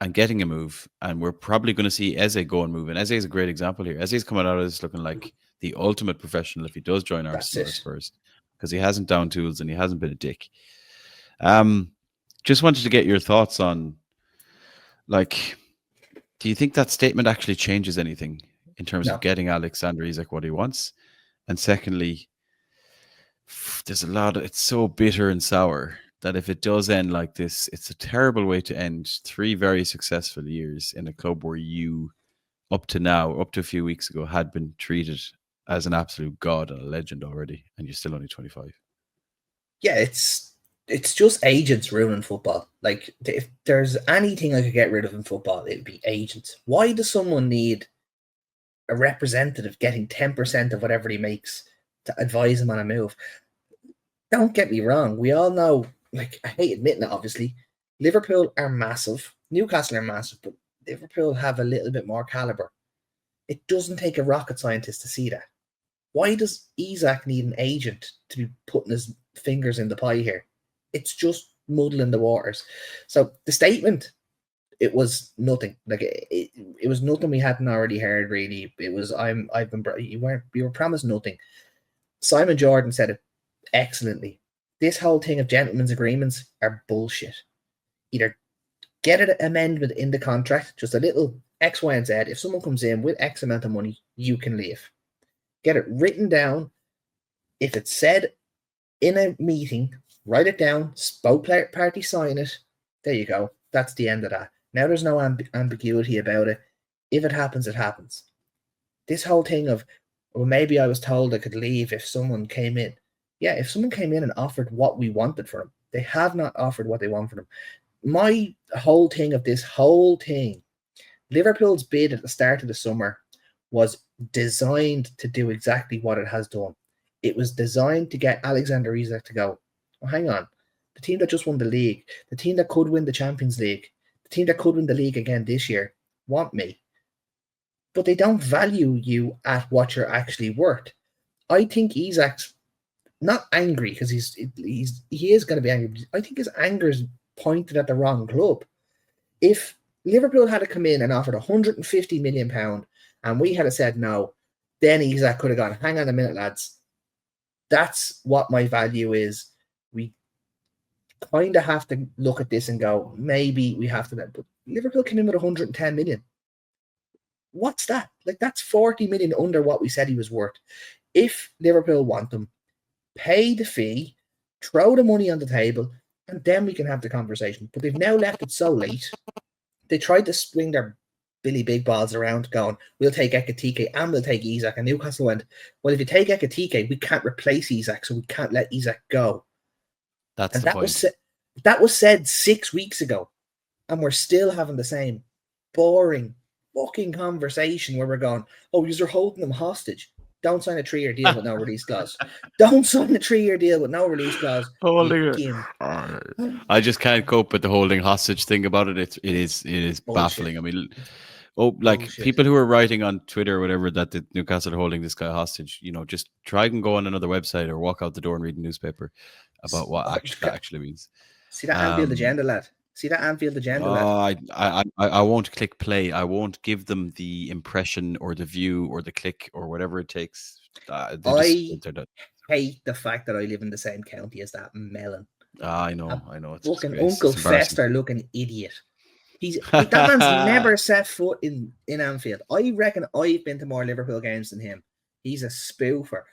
And getting a move. And we're probably going to see Eze go and move. And Eze is a great example here. Eze's coming out of this looking like the ultimate professional if he does join Arsenal or Spurs, because he hasn't down tools and he hasn't been a dick. Just wanted to get your thoughts on, like, do you think that statement actually changes anything? in terms No. of getting Alexander Isak what he wants. And secondly, there's a lot of, it's so bitter and sour that if it does end like this, it's a terrible way to end 3 very successful years in a club where you, up to now, up to a few weeks ago, had been treated as an absolute god and a legend already, and you're still only 25. Yeah, it's just agents ruining football. Like, if there's anything I could get rid of in football, it'd be agents. Why does someone need a representative getting 10% of whatever he makes to advise him on a move? Don't get me wrong. We all know, like, I hate admitting it, obviously, Liverpool are massive. Newcastle are massive, but Liverpool have a little bit more caliber. It doesn't take a rocket scientist to see that. Why does Isak need an agent to be putting his fingers in the pie here? It's just muddling the waters. So the statement, it was nothing. Like, it was nothing we hadn't already heard. Really, it was you were promised nothing. Simon Jordan said it excellently. This whole thing of gentlemen's agreements are bullshit. Either get an amendment in the contract, just a little X, Y, and Z. If someone comes in with X amount of money, you can leave. Get it written down. If it's said in a meeting, write it down. Both parties sign it. There you go. That's the end of that. Now there's no ambiguity about it. If it happens, it happens. This whole thing of, well, maybe I was told I could leave if someone came in. Yeah, if someone came in and offered what we wanted for them, they have not offered what they want for them. My whole thing of this whole thing, Liverpool's bid at the start of the summer was designed to do exactly what it has done. It was designed to get Alexander Isak to go, oh, hang on, the team that just won the league, the team that could win the Champions League, the team that could win the league again this year, want me. But they don't value you at what you're actually worth. I think Isak's not angry because he is going to be angry. I think his anger is pointed at the wrong club. If Liverpool had to come in and offered £150 million and we had said no, then Isak could have gone, hang on a minute, lads. That's what my value is. We kind of have to look at this and go, maybe we have to. But Liverpool came in with 110 million. What's that? Like, that's 40 million under what we said he was worth. If Liverpool want them, pay the fee, throw the money on the table, and then we can have the conversation. But they've now left it so late. They tried to swing their Billy Big Balls around going, we'll take Ekitike and we'll take Isak. And Newcastle went, well, if you take Ekitike, we can't replace Isak, so we can't let Isak go. That's and the point. That was said 6 weeks ago. And we're still having the same boring fucking conversation where we're going, oh, you're holding them hostage. Don't sign a 3-year deal with no release clause. Don't sign a 3-year deal with no release clause. I just can't cope with the holding hostage thing about it. It is baffling. I mean, people who are writing on Twitter or whatever that the Newcastle are holding this guy hostage, just try and go on another website or walk out the door and read a newspaper about what that actually means. See that Anfield agenda, lad. See that Anfield agenda, lad. I won't click play. I won't give them the impression or the view or the click or whatever it takes. I hate the fact that I live in the same county as that melon. I know. It's fucking Uncle Fester looking idiot. That man's never set foot in Anfield. I reckon I've been to more Liverpool games than him. He's a spoofer.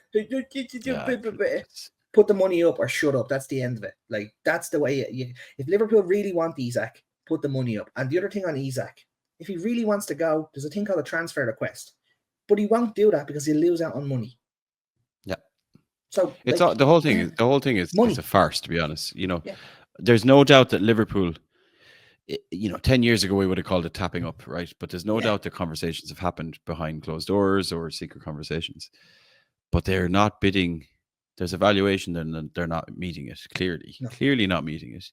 Put the money up or shut up. That's the end of it. Like, that's the way if Liverpool really want Isak, put the money up. And the other thing on Isak, if he really wants to go, there's a thing called a transfer request. But he won't do that because he'll lose out on money. Yeah. So it's the whole thing is a farce, to be honest. There's no doubt that Liverpool, 10 years ago we would have called it tapping up, right? But there's no doubt that conversations have happened behind closed doors or secret conversations. But they're not bidding. There's a valuation, and they're not meeting it, clearly not meeting it.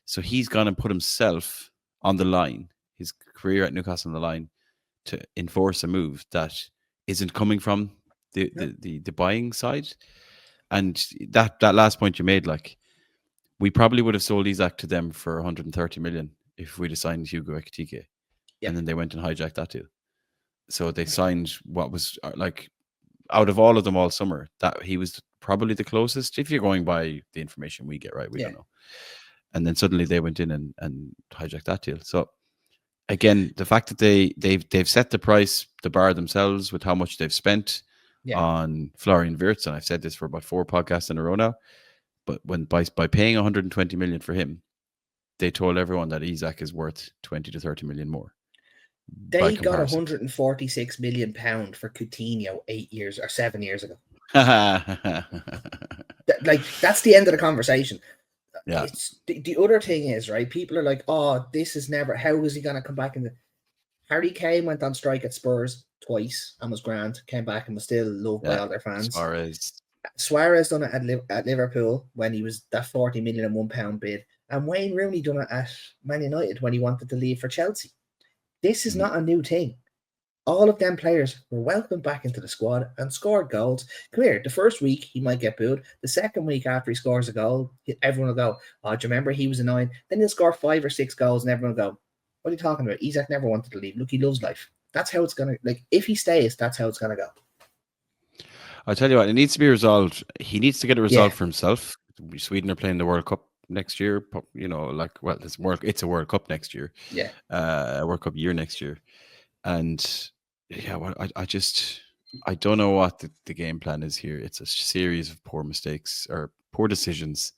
So he's gone and put himself on the line, his career at Newcastle on the line, to enforce a move that isn't coming from the buying side. And that last point you made, like, we probably would have sold Isak to them for 130 million if we'd have signed Hugo Ekitike. And then they went and hijacked that deal. So they signed what was like, out of all of them all summer, that he was probably the closest, if you're going by the information we get, right? We don't know. And then suddenly they went in and hijacked that deal. So again, the fact that they've set the bar themselves with how much they've spent on Florian Wirtz, and I've said this for about 4 podcasts in a row now. But when by paying 120 million for him, they told everyone that Isak is worth 20 to 30 million more. They got 146 million pound for Coutinho 7 years ago. That's the end of the conversation. Yeah. It's the other thing is, right, people are like, oh, this is never, how is he going to come back? Harry Kane went on strike at Spurs twice and was grand, came back and was still loved by all their fans. Suarez done it at Liverpool when he was that 40 million and £1 bid, and Wayne Rooney done it at Man United when he wanted to leave for Chelsea. This is not a new thing. All of them players were welcomed back into the squad and scored goals. Come here, the first week he might get booed. The second week after he scores a goal, everyone will go, oh, do you remember he was annoying? Then he'll score 5 or 6 goals and everyone will go, what are you talking about? Isak never wanted to leave. Look, he loves life. That's how it's going to, like, if he stays, that's how it's going to go. I'll tell you what, it needs to be resolved. He needs to get it resolved for himself. Sweden are playing the World Cup next year. You know, like, well, it's a World Cup next year. Yeah. World Cup year next year. And yeah, well, I don't know what the game plan is here. It's a series of poor mistakes or poor decisions.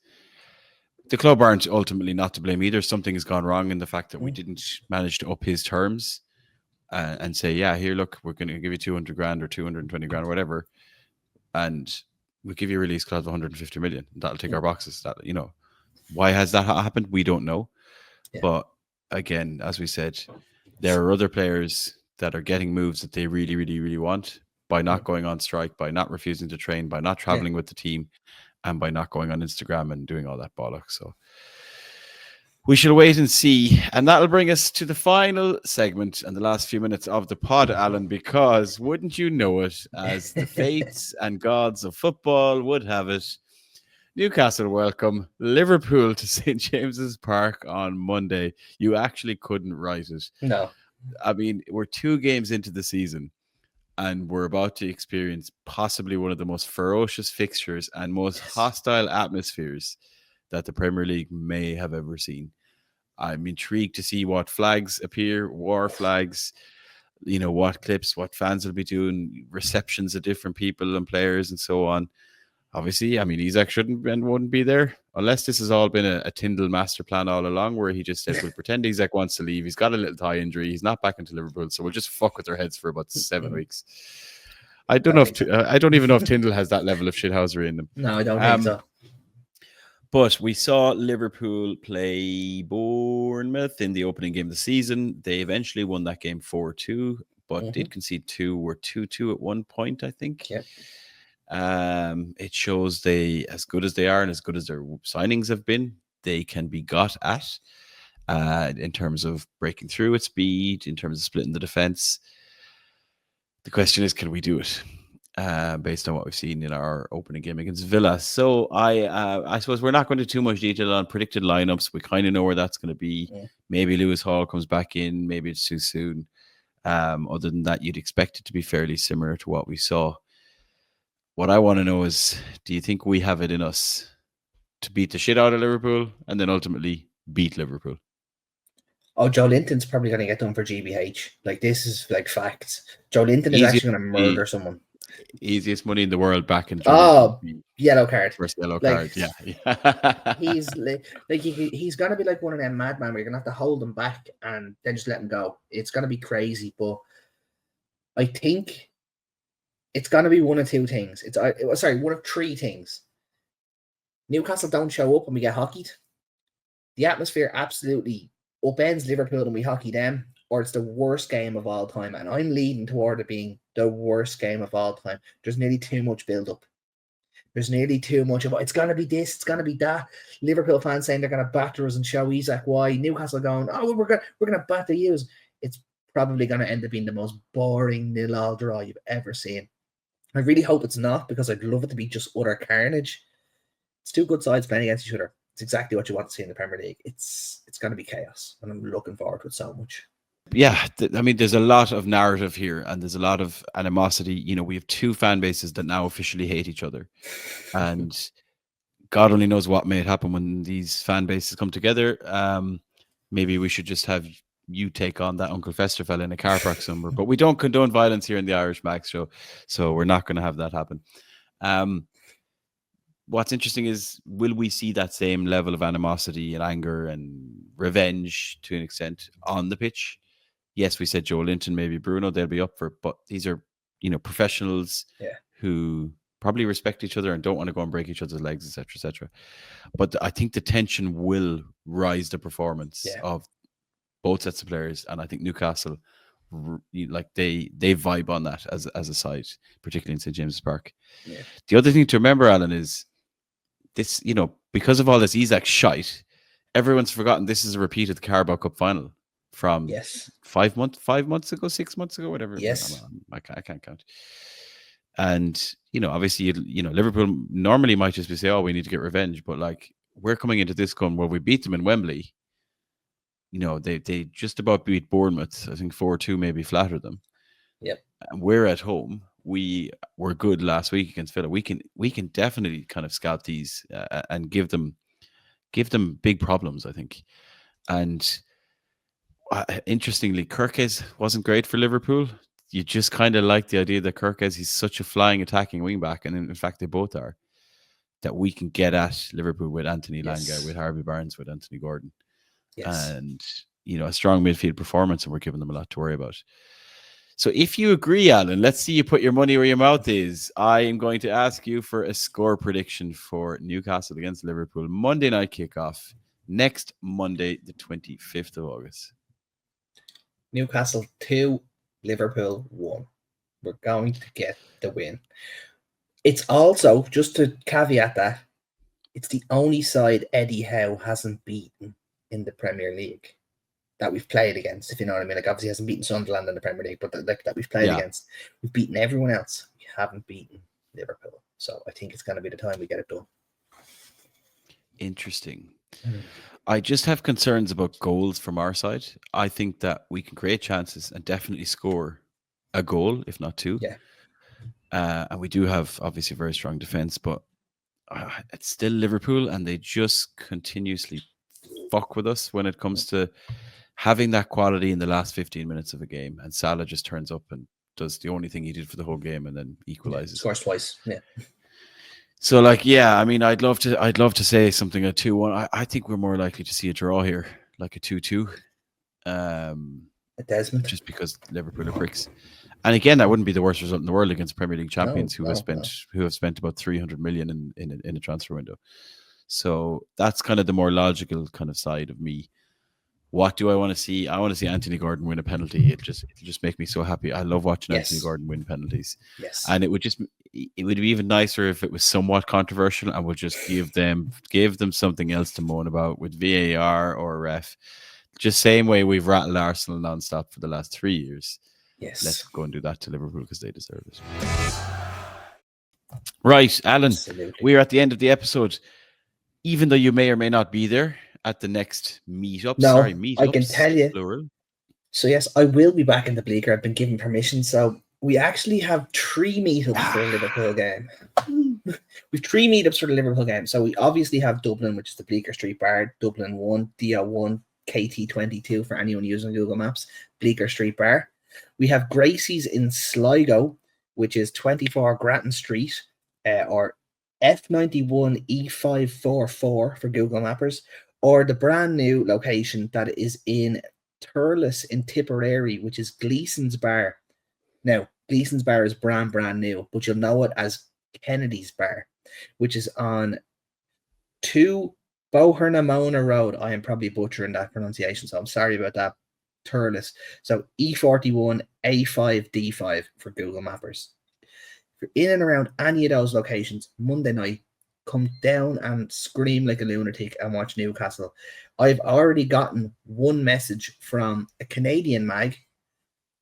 The club aren't ultimately not to blame either. Something has gone wrong in the fact that we didn't manage to up his terms and say, yeah, here, look, we're going to give you 200 grand or 220 grand or whatever. And we'll give you a release clause of 150 million. That'll take our boxes. That, you know, why has that happened? We don't know. Yeah. But again, as we said, there are other players that are getting moves that they really, really, really want by not going on strike, by not refusing to train, by not traveling with the team, and by not going on Instagram and doing all that bollocks. So we shall wait and see. And that'll bring us to the final segment and the last few minutes of the pod, Alan, because wouldn't you know it, as the fates and gods of football would have it, Newcastle welcome Liverpool to St. James's Park on Monday. You actually couldn't write it. No. I mean, we're 2 games into the season and we're about to experience possibly one of the most ferocious fixtures and most hostile atmospheres that the Premier League may have ever seen. I'm intrigued to see what flags appear, war flags, you know, what clips, what fans will be doing, receptions of different people and players and so on. Obviously, I mean, Isak wouldn't be there unless this has all been a Tyndall master plan all along, where he just said, we'll pretend Isak wants to leave. He's got a little thigh injury. He's not back into Liverpool, so we'll just fuck with their heads for about 7 weeks. I don't even know if Tyndall has that level of shithousery in them. No, I don't think so. But we saw Liverpool play Bournemouth in the opening game of the season. They eventually won that game 4-2, but did concede 2. Were 2-2 at one point, I think. Yep. It shows they, as good as they are and as good as their signings have been, they can be got at in terms of breaking through at speed, in terms of splitting the defense. The question is, can we do it? Based on what we've seen in our opening game against Villa. So I suppose we're not going into too much detail on predicted lineups. We kind of know where that's going to be. Yeah. Maybe Lewis Hall comes back in. Maybe it's too soon. Other than that, you'd expect it to be fairly similar to what we saw. What I want to know is, do you think we have it in us to beat the shit out of Liverpool and then ultimately beat Liverpool? Oh, Joe Linton's probably going to get done for GBH. Like, this is like facts. Joe Linton is actually going to murder someone. Easiest money in the world back in. Yellow card. First yellow card. Yeah. He's he's going to be like one of them madmen where you're going to have to hold him back and then just let him go. It's going to be crazy, but I think it's going to be one of 2 things. One of 3 things. Newcastle don't show up and we get hockeyed. The atmosphere absolutely upends Liverpool and we hockey them, or it's the worst game of all time. And I'm leading toward it being the worst game of all time. There's nearly too much build-up. There's nearly too much of it's going to be this, it's going to be that. Liverpool fans saying they're going to batter us and show ISAK-LY. Newcastle going, oh, we're going to batter you. It's probably going to end up being the most boring 0-0 draw you've ever seen. I really hope it's not, because I'd love it to be just utter carnage. It's 2 good sides playing against each other. It's exactly what you want to see in the Premier League. It's going to be chaos, and I'm looking forward to it so much. Yeah, I mean, there's a lot of narrative here, and there's a lot of animosity. You know, we have 2 fan bases that now officially hate each other, and God only knows what may happen when these fan bases come together. Maybe we should just have you take on that Uncle Fester fella in a car park somewhere. But we don't condone violence here in the Irish Max Show, so we're not going to have that happen. What's interesting is, will we see that same level of animosity and anger and revenge to an extent on the pitch? Yes, we said Joe Linton, maybe Bruno, they'll be up for it, but these are, professionals who probably respect each other and don't want to go and break each other's legs, etc., etc. But I think the tension will rise the performance of both sets of players, and I think Newcastle, like they vibe on that as a side, particularly in St James's Park. Yeah. The other thing to remember, Alan, is this, because of all this ISAK shite, everyone's forgotten this is a repeat of the Carabao Cup final from 5 months ago, 6 months ago, whatever. Yes. I can't count. And, obviously, Liverpool normally might just be say, oh, we need to get revenge. But like, we're coming into this game where we beat them in Wembley. They just about beat Bournemouth. I think 4-2 maybe flattered them. Yep. And we're at home. We were good last week against Villa. We can definitely kind of scout these and give them big problems, I think. And interestingly, Kirkes wasn't great for Liverpool. You just kind of like the idea that Kirkes, he's such a flying attacking wing back, and in fact they both are, that we can get at Liverpool with Anthony Langa, with Harvey Barnes, with Anthony Gordon. Yes. And, a strong midfield performance, and we're giving them a lot to worry about. So if you agree, Alan, let's see you put your money where your mouth is. I am going to ask you for a score prediction for Newcastle against Liverpool. Monday night kickoff, next Monday, the 25th of August. Newcastle 2, Liverpool 1. We're going to get the win. It's also, just to caveat that, it's the only side Eddie Howe hasn't beaten in the Premier League that we've played against, if you know what I mean. Like, obviously he hasn't beaten Sunderland in the Premier League, but that we've played against. We've beaten everyone else. We haven't beaten Liverpool. So I think it's going to be the time we get it done. Interesting. I just have concerns about goals from our side. I think that we can create chances and definitely score a goal, if not two. Yeah. And we do have, obviously, a very strong defense, but it's still Liverpool, and they just continuously fuck with us when it comes to having that quality in the last 15 minutes of a game. And Salah just turns up and does the only thing he did for the whole game and then equalizes. Scores twice. Yeah. So, like, I mean, I'd love to say something a 2-1. I think we're more likely to see a draw here, like a 2-2. A Desmond. Just because Liverpool are pricks. And again, that wouldn't be the worst result in the world against Premier League champions who have spent about 300 million in a transfer window. So that's kind of the more logical kind of side of me. What do I want to see? I want to see Anthony Gordon win a penalty. It just make me so happy. I love watching Anthony Gordon win penalties. Yes. And it would be even nicer if it was somewhat controversial and would just give them something else to moan about with VAR or ref. Just same way we've rattled Arsenal nonstop for the last 3 years. Yes. Let's go and do that to Liverpool because they deserve it. Right, Alan. Absolutely. We're at the end of the episode. Even though you may or may not be there at the next meetup. I can tell you. Plural. So yes, I will be back in the Bleaker. I've been given permission. So we actually have 3 meetups for a Liverpool game. We've 3 meetups for the Liverpool game. So we obviously have Dublin, which is the Bleaker Street Bar, Dublin 1, DO1, KT22 for anyone using Google Maps, Bleaker Street Bar. We have Gracie's in Sligo, which is 24 Grattan Street, or F91 E544 for Google Mappers, or the brand new location that is in Thurles in Tipperary, which is Gleason's Bar. Now, Gleason's Bar is brand new, but you'll know it as Kennedy's Bar, which is on 2 Bohernamona Road. I am probably butchering that pronunciation, so I'm sorry about that. Thurles. So E41 A5D5 for Google Mappers. If you're in and around any of those locations, Monday night, come down and scream like a lunatic and watch Newcastle. I've already gotten one message from a Canadian mag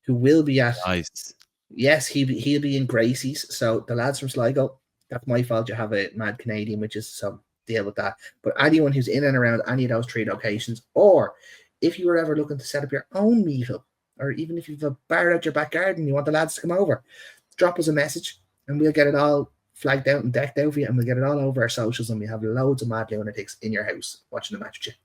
who will be at... Nice. Yes, he'll be in Gracie's. So the lads from Sligo, that's my fault you have a mad Canadian, which is some deal with that. But anyone who's in and around any of those 3 locations, or if you were ever looking to set up your own meetup, or even if you've a bar out your back garden and you want the lads to come over, drop us a message and we'll get it all flagged out and decked out for you, and we'll get it all over our socials, and we have loads of mad lunatics in your house watching the match with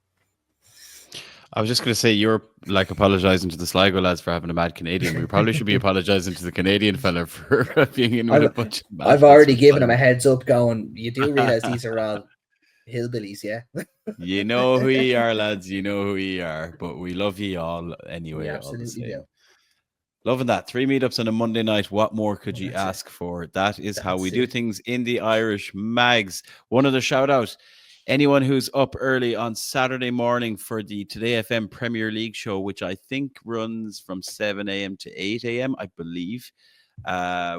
you. I was just going to say, you're like apologizing to the Sligo lads for having a mad Canadian. We probably should be apologizing to the Canadian fella for being in with a bunch of mad I've fellas already from given him Sligo. a heads up going, you do realize these are all hillbillies, yeah? You know who you are, lads. You know who you are. But we love you all We anyway, all the absolutely do. same. Loving that. 3 meetups on a Monday night. What more could you That's it. ask for? That is how we That's do it. things in the Irish Mags. One other shout out. Anyone who's up early on Saturday morning for the Today FM Premier League show, which I think runs from 7 a.m. to 8 a.m., I believe.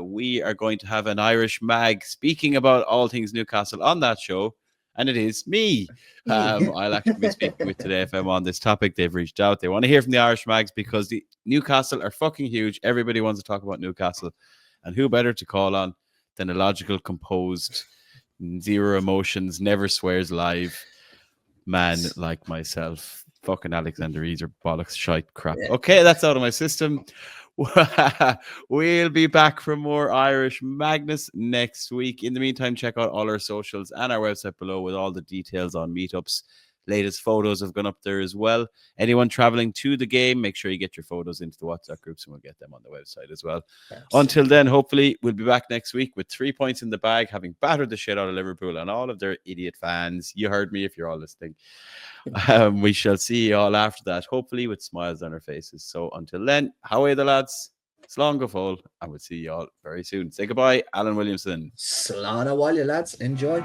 We are going to have an Irish mag speaking about all things Newcastle on that show. And it is me. I'll actually be speaking with Today FM on this topic. They've reached out. They want to hear from the Irish mags because the Newcastle are fucking huge. Everybody wants to talk about Newcastle. And who better to call on than a logical, composed, zero emotions, never swears live man like myself. Fucking Alexander Easer bollocks shite crap. Yeah. Okay, that's out of my system. We'll be back for more Irish Magnus next week. In the meantime, check out all our socials and our website below with all the details on meetups. Latest photos have gone up there as well. Anyone traveling to the game, make sure you get your photos into the WhatsApp groups and we'll get them on the website as well. Absolutely. Until then, hopefully we'll be back next week with 3 points in the bag, having battered the shit out of Liverpool and all of their idiot fans. You heard me if you're all listening. We shall see you all after that, hopefully with smiles on our faces. So until then, how are the lads? Slán go fóill, and we'll see you all very soon. Say goodbye, Alan Williamson. Slán a bhaile, lads. Enjoy.